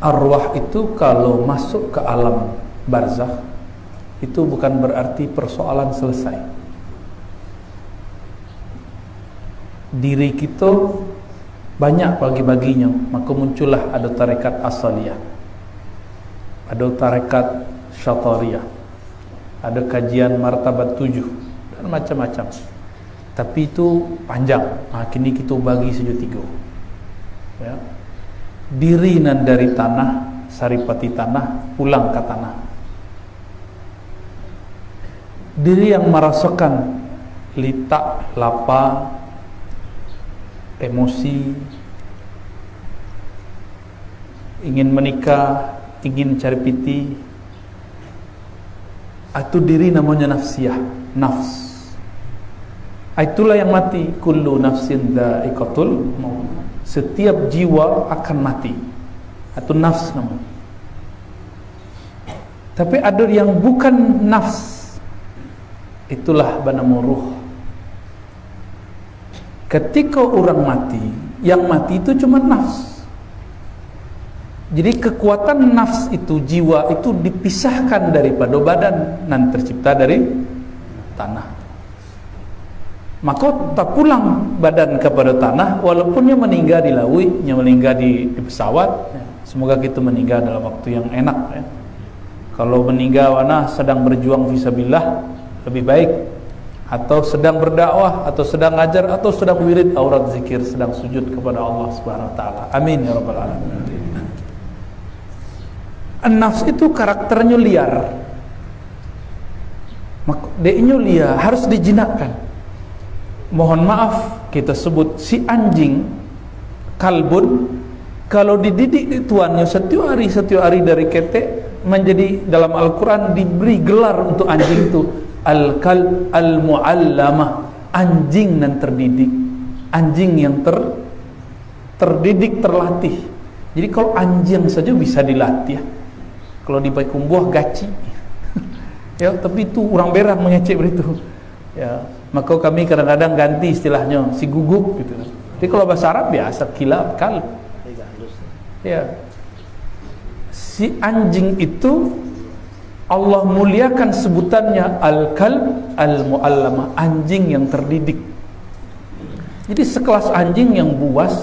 arwah itu kalau masuk ke alam barzakh itu bukan berarti persoalan selesai. Diri kita banyak bagi-baginya, maka muncullah ada tarekat asaliyah, ada tarekat syatariyah, ada kajian martabat 7 dan macam-macam. Tapi itu panjang. Kini kita bagi saja 3. Ya. Diri nan dari tanah, saripati tanah, pulang ke tanah. Diri yang merasakan litak, lapar, emosi, ingin menikah, ingin cari piti, itu diri namanya nafsiyah, nafs. Itulah yang mati. Kullu nafsin dha'iqatul maut. Setiap jiwa akan mati. Itu nafs namanya. Tapi ada yang bukan nafs. Itulah bernama ruh. Ketika orang mati, yang mati itu cuma nafs. Jadi kekuatan nafs itu, jiwa itu dipisahkan daripada badan dan tercipta dari tanah. Maka tak pulang badan kepada tanah, walaupun dia meninggal di laut, dia meninggal di pesawat. Semoga kita meninggal dalam waktu yang enak. Ya. Kalau meninggal sedang berjuang fisabilillah, lebih baik. Atau sedang berdakwah, atau sedang ngajar, atau sedang wirid aurat zikir, sedang sujud kepada Allah Subhanahu Wa Taala. Amin ya rabbal alamin. An-nafs itu karakternya liar. Dia liar, harus dijinakkan. Mohon maaf, kita sebut si anjing kalbun, kalau dididik tuannya setiap hari dari ketek, menjadi dalam Al-Quran diberi gelar untuk anjing itu al-kalb al-muallamah, anjing yang terdidik, anjing yang terdidik, terlatih. Jadi kalau anjing saja bisa dilatih, kalau dipakai kumbuh gaci ya, tapi itu orang berang mengecek begitu ya. Maka kami kadang-kadang ganti istilahnya si guguk gitu. Tapi kalau bahasa Arab biasa kilab, kalb. Ya. Si anjing itu Allah muliakan sebutannya al-kalb al-muallamah, anjing yang terdidik. Jadi sekelas anjing yang buas,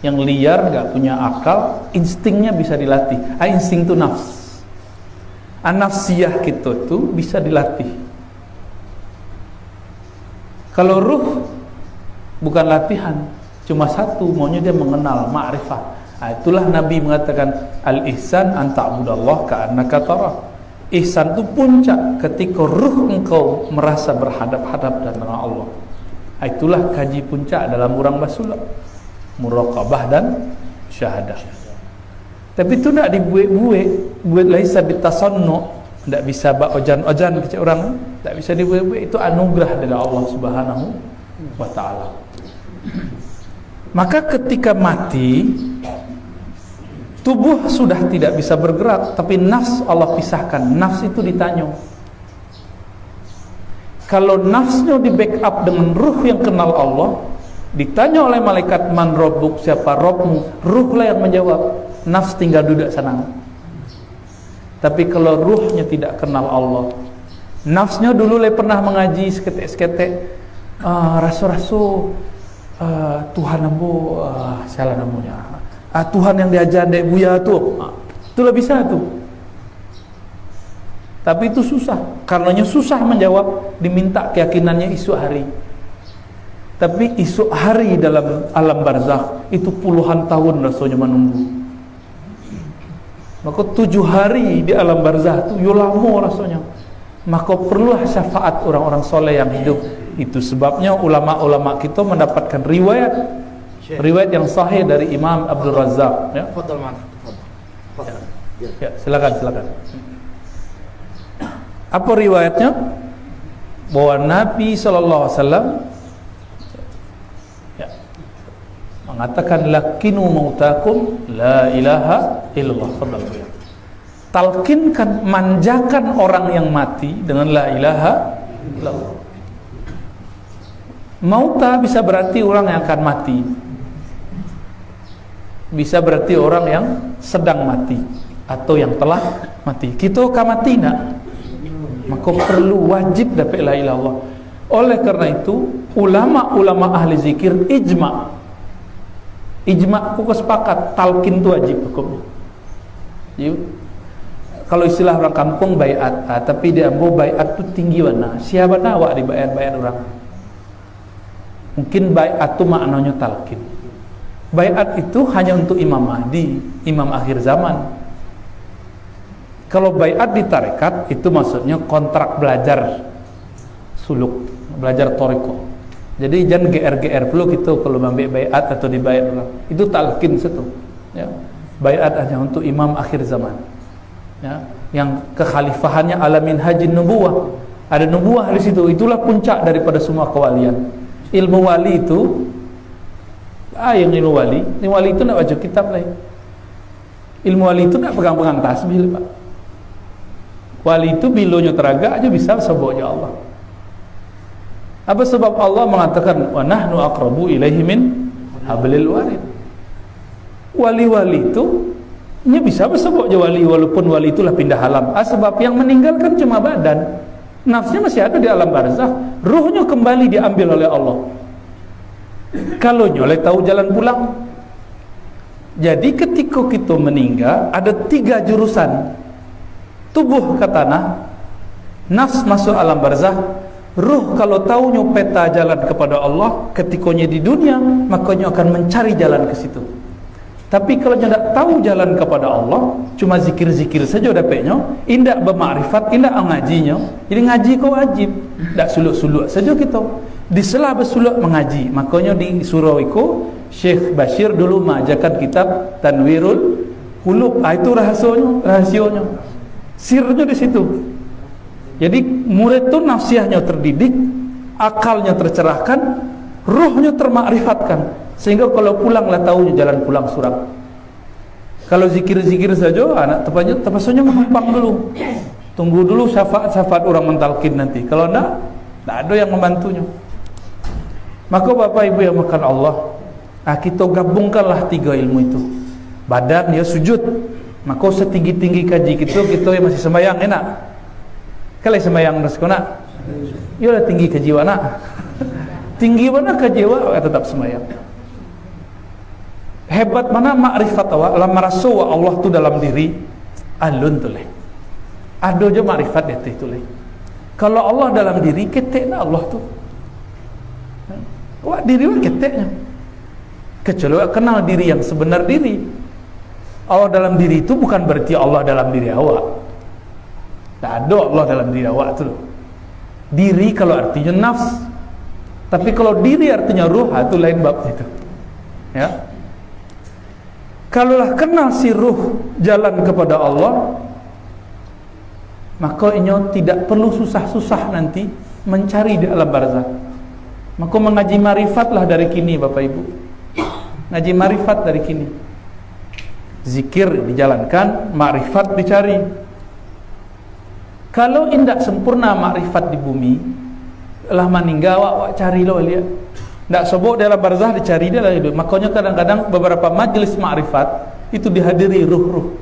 yang liar, enggak punya akal, instingnya bisa dilatih. Insting itu nafs. An-nafsiyah kita itu bisa dilatih. Kalau ruh bukan latihan, cuma satu, maunya dia mengenal, ma'rifah. Itulah Nabi mengatakan al-ihsan an ta'budallah ka'annaka tarah. Ihsan itu puncak ketika ruh engkau merasa berhadap-hadap dengan Allah. Itulah kaji puncak dalam urang basulak, muraqabah dan syahadah. Tapi itu nak dibuat-buat, buat laisa bitasannu. Tak bisa bak ojan-ojan kecil orang, tak bisa dibuat-buat. Itu anugerah dari Allah Subhanahu Wa Taala. Maka ketika mati, tubuh sudah tidak bisa bergerak, tapi nafs Allah pisahkan. Nafs itu ditanya. Kalau nafsnya di backup dengan ruh yang kenal Allah, ditanya oleh malaikat, man rabbuk, siapa Rabbmu, ruhlah yang menjawab. Nafs tinggal duduk sana. Tapi kalau ruhnya tidak kenal Allah, nafsnya dulu pernah mengaji seketek-seketek, rasu-rasu Tuhan ambo, salah namanya, Tuhan yang diajar dek buya tu, itulah bisa tu. Tapi itu susah, karenanya susah menjawab, diminta keyakinannya esok hari. Tapi esok hari dalam alam barzakh itu puluhan tahun rasanya menunggu. Maka 7 hari di alam barzakh itu lama rasanya. Maka perlulah syafaat orang-orang soleh yang hidup. Itu sebabnya ulama-ulama kita mendapatkan riwayat yang sahih dari Imam Abdul Razzaq. Ya, ya, silakan. Apa riwayatnya? Bahwa Nabi SAW mengatakan lakinu mautakum la ilaha illallah. Talkinkan, manjakan orang yang mati dengan la ilaha illallah. Mauta bisa berarti orang yang akan mati, bisa berarti orang yang sedang mati atau yang telah mati. Kita mati nak, maka perlu wajib dapat la ilaha illallah. Oleh karena itu ulama-ulama ahli zikir ijma' pokok sepakat talqin itu wajib hukumnya. Jadi, kalau istilah orang kampung baiat, tapi dia ambo baiat itu tinggi mana? Siapa awak di baiat orang? Mungkin baiat itu maknanya talqin. Baiat itu hanya untuk Imam Mahdi, imam akhir zaman. Kalau baiat di tarekat itu maksudnya kontrak belajar suluk, belajar toriko. Jadi jangan GR perlu gitu kalau ambil baiat atau dibayar orang. Itu talqin situ. Ya. Baiat hanya untuk imam akhir zaman. Ya, yang kekhalifahannya ala minhajin nubuwah. Ada nubuwah di situ. Itulah puncak daripada semua kewalian. Ilmu wali itu yang ilmu wali itu nak baca kitab lain. Ilmu wali itu nak pegang-pegang tasbih, Pak. Wali itu bilonya teragak aja bisa sebutnya Allah. Apa sebab Allah mengatakan wa nahnu aqrabu ilaihi min hablil warid. Wali-wali itu nya bisa sebut je wali, walaupun wali itulah pindah alam. Sebab yang meninggalkan cuma badan, nafsnya masih ada di alam barzakh, ruhnya kembali diambil oleh Allah. Kalau nyoleh tahu jalan pulang. Jadi ketika kita meninggal ada 3 jurusan. Tubuh ke tanah, nafs masuk alam barzakh, ruh kalau tahu peta jalan kepada Allah ketikanya di dunia, makanya akan mencari jalan ke situ. Tapi kalau tidak tahu jalan kepada Allah, cuma zikir-zikir saja dapatnya, indak bermakrifat, indak ngajinya. Jadi ngaji kau wajib, tak suluk-suluk saja kita. Di sela bersuluk mengaji, makanya di surau itu Syekh Bashir dulu mengajarkan kitab Tanwirul Qulub. Itu rahasianya, sirnya di situ. Jadi murid itu nafsiahnya terdidik, akalnya tercerahkan, ruhnya termakrifatkan, sehingga kalau pulanglah tahunya jalan pulang surat. Kalau zikir-zikir saja, anak terpaksa menumpang dulu, tunggu dulu syafaat orang mentalkin nanti. Kalau tidak ada yang membantunya. Maka Bapak Ibu yang makan Allah, kita gabungkanlah 3 ilmu itu. Badan ya sujud, maka setinggi-tinggi kaji kita yang masih sembahyang enak. Kalau sembahyang nak, ya tinggi ke jiwa nak. Tinggi mana ke jiwa tetap sembahyang. Hebat mana makrifat awak, la merasa Allah tu dalam diri, alun tu leh. Ada je makrifat dia tu leh. Kalau Allah dalam diri, ketek nak Allah tu. Awak diri awak keteknya. Kecuali awak kenal diri yang sebenar diri. Allah dalam diri itu bukan berarti Allah dalam diri awak. Tak ada Allah dalam diri awak tu. Diri kalau artinya nafs, tapi kalau diri artinya ruh, itu lain bab itu. Ya. Kalaulah kenal si ruh jalan kepada Allah, maka inyo tidak perlu susah-susah nanti mencari di alam barzakh. Maka mengaji marifatlah dari kini Bapak Ibu. Ngaji marifat dari kini. Zikir dijalankan, makrifat dicari. Kalau indak sempurna makrifat di bumi, lah meninggal awak cari lo lihat. Ndak sebut dalam barzakh dicari dia lah hidup. Makanya kadang-kadang beberapa majelis makrifat itu dihadiri ruh-ruh.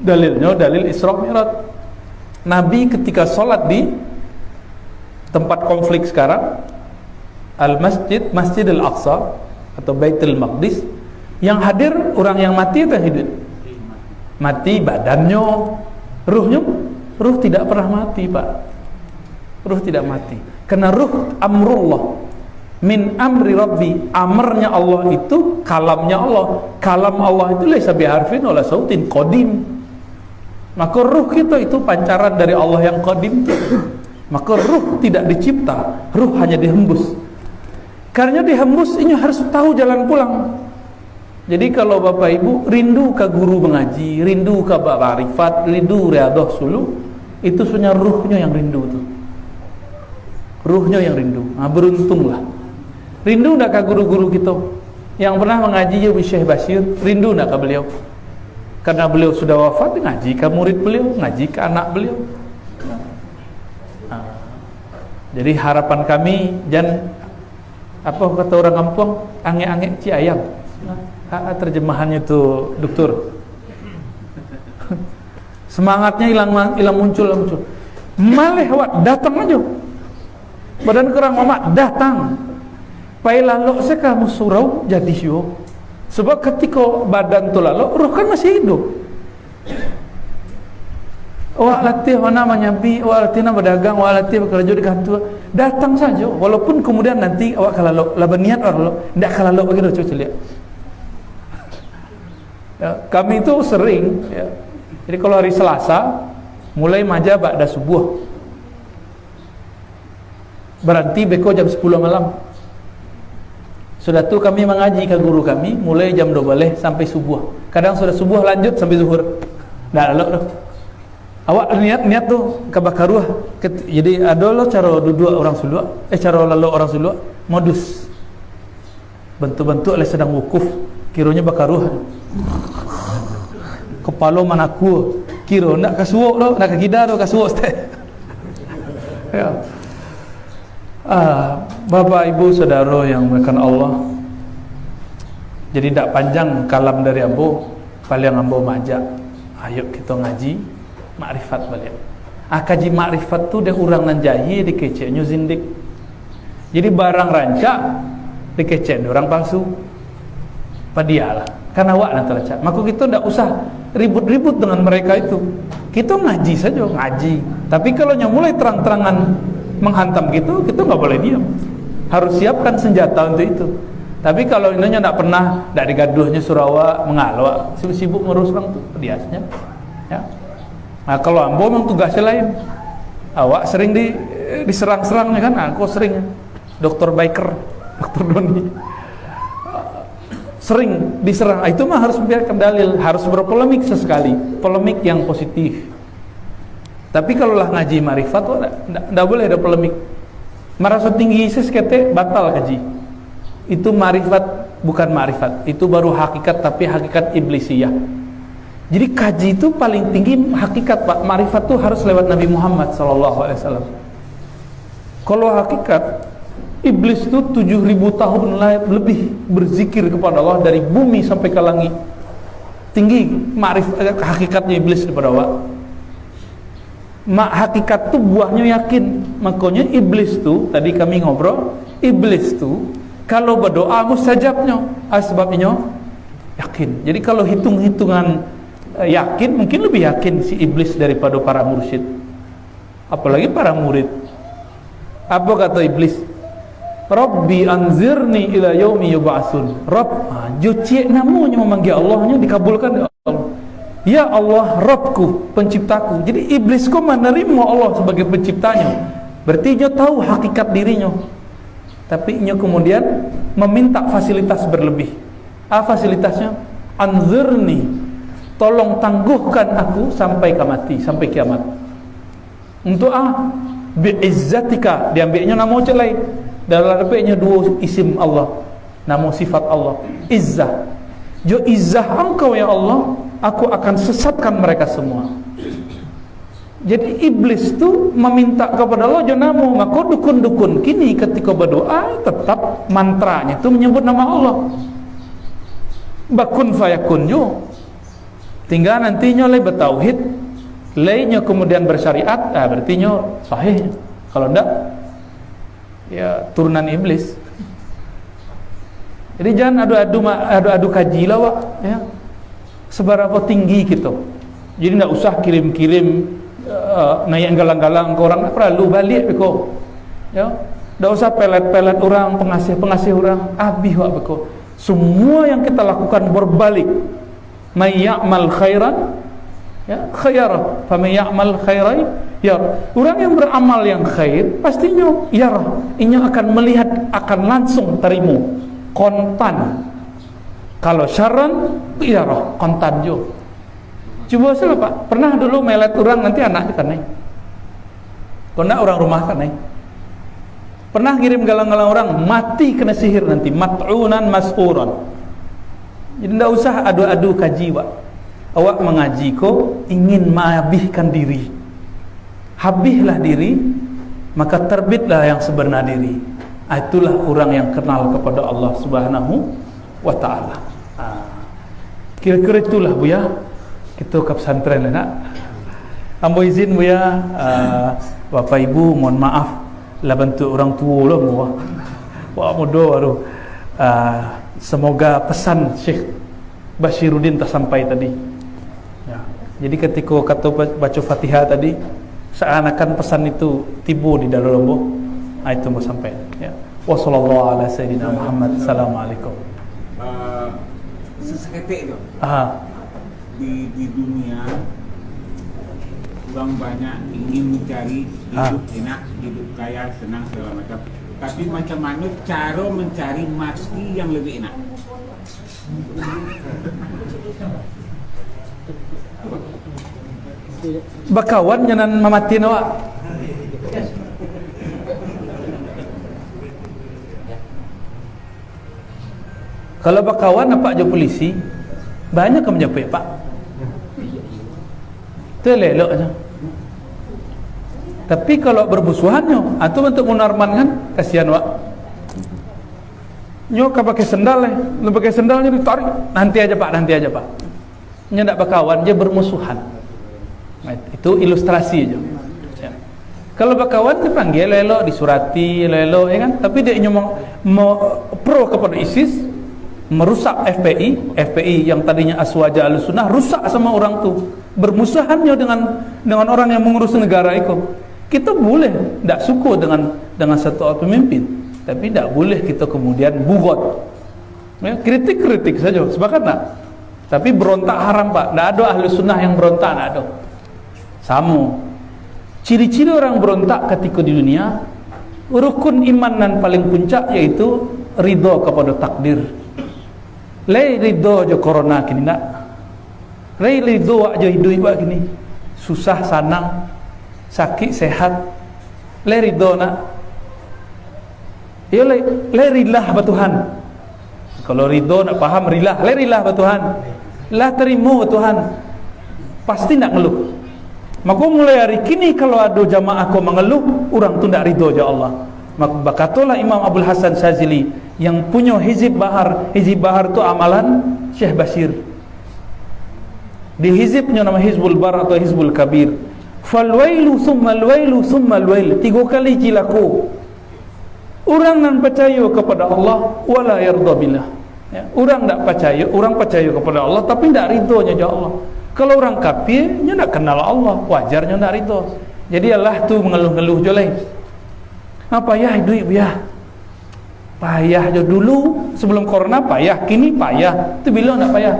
Dalil Isra Mi'raj. Nabi ketika solat di tempat konflik sekarang, Masjid Al-Aqsa atau Baitul Maqdis, yang hadir orang yang mati atau hidup? Mati badannya, ruh tidak pernah mati, Pak. Ruh tidak mati. Karena ruh amrullah, min amri rabbi, amarnya Allah itu kalamnya Allah. Kalam Allah itu laisa biharfin wala sautin, qadim. Maka ruh kita itu pancaran dari Allah yang qadim itu. Maka ruh tidak dicipta, ruh hanya dihembus. Karena dihembus ini harus tahu jalan pulang. Jadi kalau Bapak Ibu rindu ke guru mengaji, rindu ke ma'rifat, rindu riyadhah suluk, itu sebenarnya ruhnya yang rindu tuh. Ruhnya yang rindu. Beruntunglah. Rindu enggak ke guru-guru kita yang pernah mengaji ya Syekh Bashir? Rindu enggak ke beliau? Karena beliau sudah wafat, ngaji ke murid beliau, ngaji ke anak beliau. Jadi harapan kami jangan apa kata orang kampung, ange-ange ci ayam. terjemahannya tuh dokter. Semangatnya hilang muncul. Malih awak datang aja. Badan kurang mamak datang. Pai lalu sekamu surau jadi syo. Sebab ketika badan tu lalu, roh kan masih hidup. Awak latih namanya awak latih nama berdagang, awak latih bekerja di kantor. Datang saja, walaupun kemudian nanti awak kalau laban niat orang lo, tidak kalau begitu coba lihat. Ya, kami itu sering, ya. Jadi kalau hari Selasa mulai maja ba'da subuh. Berarti beko jam 10 malam. Sudah tu kami mengaji ke guru kami mulai jam 12 sampai subuh. Kadang sudah subuh lanjut sampai zuhur. Dah lalu. Awak niat tu ke bakaruah. Jadi ada lo cara duduk orang suluk, cara lalu orang suluk modus. Bentuk-bentuk le sedang wukuf, kiranya bakaruah. Kepala manaku, kira nak kasuuk lo, nak kidar lo kasuuk stay. Ya. Bapak ibu saudara yang dimuliakan Allah, jadi tak panjang kalam dari ambo, paling ambo majak ayo kita ngaji makrifat balik. Kaji makrifat tu dia urang nan jahi dikeceknya zindik. Jadi barang rancak dikecek orang palsu padialah karena awak nak teracak. Maka kita tak usah ribut-ribut dengan mereka itu, kita ngaji saja, ngaji. Tapi kalau mulai terang-terangan menghantam gitu, kita nggak boleh diam. Harus siapkan senjata untuk itu. Tapi kalau ininya tidak pernah, tidak digaduhnya Surawa mengalwa, sibuk ngurus orang tu biasanya. Ya. Nah kalau ambo memang tugasnya lain. Awak sering diserang-serangnya kan? Aku sering. Dr. Biker, Dr. Doni, sering diserang. Itu mah harus membiarkan dalil, harus berpolemik sesekali, polemik yang positif. Tapi kalau lah ngaji marifat, tidak boleh ada polemik. Merasa tinggi seskete batal kaji. Itu marifat bukan marifat. Itu baru hakikat, tapi hakikat iblisiyah. Jadi kaji itu paling tinggi hakikat Pak. Marifat itu harus lewat Nabi Muhammad SAW. Kalau hakikat, iblis itu 7.000 tahun lebih berzikir kepada Allah dari bumi sampai ke langit. Tinggi marifat hakikatnya iblis daripada Allah. Hakikat tu buahnya yakin. Makanya iblis tu tadi kami ngobrol, iblis tu kalau berdoa mustajabnya, sebabnya yakin. Jadi kalau hitung-hitungan yakin, mungkin lebih yakin si iblis daripada para mursyid, apalagi para murid. Apa kata iblis? Rabbi anzirni ila yaumi yub'atsun. Rabb, juci namanya memanggil Allahnya dikabulkan oleh Allah. Ya Allah, Rabbku, penciptaku. Jadi iblis kok menerima Allah sebagai penciptanya. Berarti dia tahu hakikat dirinya. Tapi dia kemudian meminta fasilitas berlebih. Fasilitasnya? Anzirni, tolong tangguhkan aku sampai mati, sampai kiamat. Untuk bi'izzatika, diambilnya nama macam lain. Dalam dapatnya dua isim Allah, nama sifat Allah. Izzah. Jo izzah engkau ya Allah, aku akan sesatkan mereka semua. Jadi iblis tu meminta kepada Allah jo nama, maka dukun-dukun kini ketika berdoa tetap mantranya tu menyebut nama Allah. Bakun fayakun jo. Tinggal nantinya lay bertauhid, laynya kemudian bersyariat, berarti nyo sahih. Kalau enggak, ya turunan iblis. Jadi jangan adu-adu kaji lah Wak, ya. Seberapa tinggi kita. Jadi tidak usah kirim-kirim naik galang-galang ke orang, tak perlu balik beko. Ya. Tidak usah pelet-pelet orang, pengasih-pengasih orang, habis Wak beko. Semua yang kita lakukan berbalik. May ya'mal khairan ya khayara, fa may ya'mal khairai ya. Orang yang beramal yang khair pastinya ya, inya akan melihat, akan langsung terima kontan. Kalau syaran ya kontan jo. Coba saya Pak, pernah dulu melet orang nanti anaknya kan naik. Kena orang rumah kan naik. Pernah kirim galang-galang orang mati kena sihir nanti, mat'unan mas'uran. Jadi tidak usah adu-adu kaji Pak. Awak mengaji kok ingin menghabiskan diri, habislah diri, maka terbitlah yang sebenar diri. Itulah orang yang kenal kepada Allah Subhanahu wa ta'ala. Kira-kira itulah Buya kita ke pesantren lah nak. Ambo izin Buya, Bapak Ibu mohon maaf lah bantu orang tua lah Buya. Wah mudah baru. Semoga pesan Syekh Bashiruddin tersampai tadi. Ya. Jadi ketika kata baca Fatihah tadi, seakan-akan pesan itu tiba di dalam lombo. Itu mau sampai. Ya. Wassallallahu ala sayyidina Muhammad. Assalamualaikum. Seseketik tu. Di dunia orang banyak ingin mencari hidup enak, hidup kaya, senang segala macam. Tapi macam mana cara mencari mati yang lebih enak? Bakawan jangan mematiin awak. Kalau bakawan apa aja polisi, banyak yang menjapuk Pak. Itu elok aja. Tapi kalau berbusuhannya, itu bentuk munarman kan, kasihan Wak. Nyo ka pakai sendal lu pakai sendalnya ditarik, nanti aja Pak. Nya ndak bakawan, dia bermusuhan. Nah, itu ilustrasi aja. Ya. Kalau bakawan dipanggil elok, disurati elok ya kan, tapi dia nyomong pro kepada ISIS, merusak FPI yang tadinya aswaja al-sunnah, rusak sama orang tu. Bermusuhannya dengan orang yang mengurus negara itu. Kita boleh tak suka dengan satu pemimpin, tapi tak boleh kita kemudian bugot. Ya, kritik saja, sepakat tak? Tapi berontak haram Pak. Tak ada ahli sunnah yang berontak, tak ada. Sama. Ciri-ciri orang berontak ketika di dunia, rukun iman dan paling puncak yaitu ridha kepada takdir. Lai ridha je corona kini nak. Lai ridha aja hidup buat kini. Susah sanang, sakit sehat. Lai ridha nak. Ya lai rilah ba Tuhan. Kalau ridha nak faham rilah, lai rilah ba Tuhan. Lah terima ba Tuhan. Pasti nak ngeluh. Maka mulai hari kini kalau ada jamaah kau mengeluh, orang tu tak ridha je Allah. Maka katalah Imam Abdul Hasan Shazili yang punya Hizib Bahar tu amalan Syekh Bashir. Di hizibnya nama Hizbul Bar atau Hizbul Kabir. Fal wailu summal wailu summal wail. 3 kali cilaku. Orang nan percaya kepada Allah wala yarda billah. Ya, orang tak percaya, orang percaya kepada Allah tapi tak ridhonya je Allah. Kalau orang kafir, dia tak kenal Allah, wajarnya tak ridho. Jadi Allah tu mengeluh-ngeluh je lain. Apa payah duit biar. Payah je dulu sebelum corona payah, kini payah. Tu bila nak payah?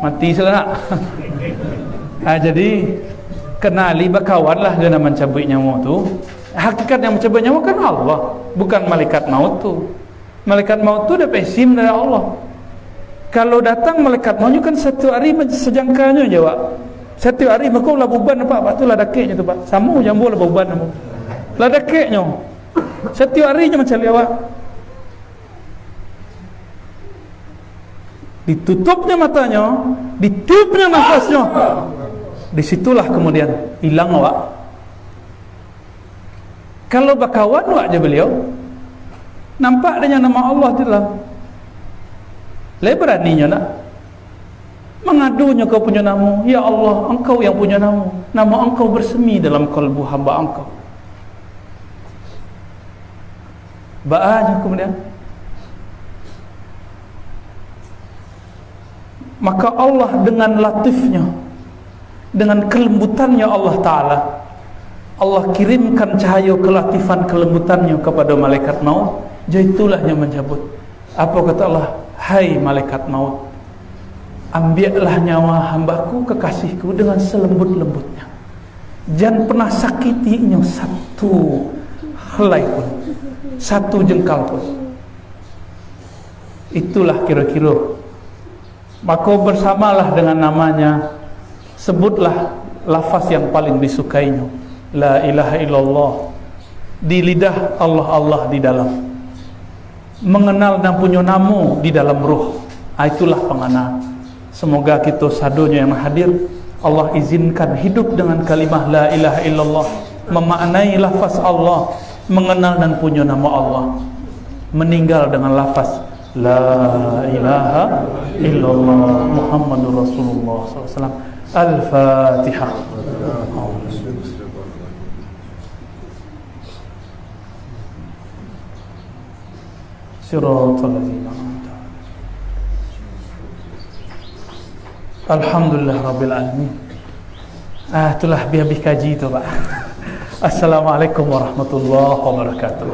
Mati salah. Jadi kenali berkawanlah dengan mencabut nyawa tu. Hakikat yang mencabut nyawa kan Allah, bukan malaikat maut tu. Malaikat maut tu dah pesim dari Allah. Kalau datang malaikat maut kan satu hari sejangkanya je Pak. Satu hari maka lah beban Pak, Pak tu lah dakiknya tu Pak. Sama jambu lah beban apa. Lah dakiknya. Setiap harinya macam lewat. Ditutupnya matanya, ditiupnya nafasnya. Disitulah kemudian hilang awak. Kalau berkawan awak je beliau, nampak dengan nama Allah tu lah. Lebih beraninya nak mengadunya kau punya nama. Ya Allah, engkau yang punya nama. Nama engkau bersemi dalam kalbu hamba engkau. Ba'anya kemudian maka Allah dengan latifnya, dengan kelembutannya Allah Ta'ala, Allah kirimkan cahaya kelatifan kelembutannya kepada malaikat maut. Jaitulah yang mencabut. Apa kata Allah? Hai malaikat maut, ambillah nyawa hambaku kekasihku dengan selembut-lembutnya. Jangan pernah sakitinya satu helai pun, satu jengkal pun. Itulah kira-kira. Maka bersamalah dengan namanya, sebutlah lafaz yang paling disukainya, la ilaha illallah, di lidah Allah, Allah di dalam, mengenal dan punya nama di dalam ruh. Itulah pengenal. Semoga kita sadonya yang hadir, Allah izinkan hidup dengan kalimah la ilaha illallah, memaknai lafaz Allah, mengenal dan punya nama Allah, meninggal dengan lafaz La ilaha illallah Muhammadur Rasulullah SAW. Al-Fatihah. Siratal ladzina an'amta 'alaihim. Alhamdulillah rabbil alamin. Itulah biar kaji itu, Pak. Assalamualaikum warahmatullahi wabarakatuh.